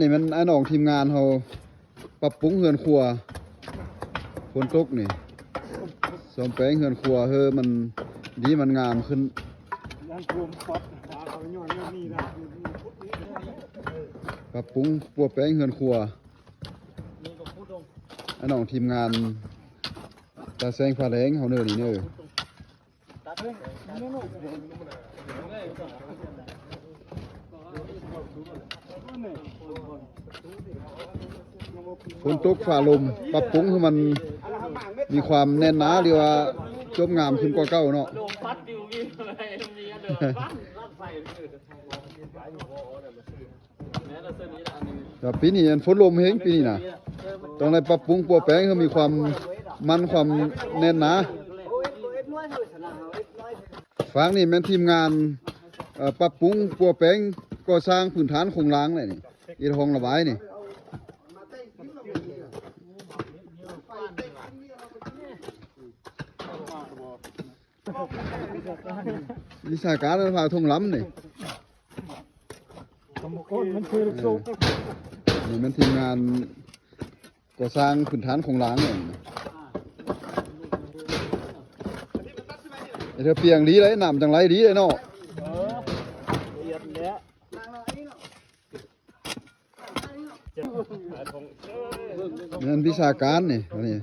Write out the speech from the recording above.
นี่มันน้องทีมงานเขาปรับปรุงเฮือนครัวฝนตกนี่ซ่อมแปลงเฮือนครัวเฮ้มันดีมันงามขึ้นปรับปรุงปัวแปลงเฮือนครัวน้องทีมงานตาแซงฟ้าแรงเขาเนอนี่เนอฝนตกฝ่าลมปรับปรุงให้มันมีความแน่นหนาหรือว่าจบงามขึ้นกว่าเก่าเนาะแต่ปีนี้ฝนลมเฮงปีนี้นะต้องได้ปรับปรุงปัวแปลงให้มีความมันความแน่นหนาฟังนี่แม่นทีมงานปรับปรุงปัวแปลงก่อสร้างพื้นฐานโครงร้างเลยนี่อีทองระบายนี่วิชาการเรื่องพาทงล้ำนี่นี่มันทีมงานก่อสร้างพื้นฐานโครงร้างนี่เธอเปียงดีเลยน้ำจังไรดีเลยเนาะนี่วิชาการนี่นี่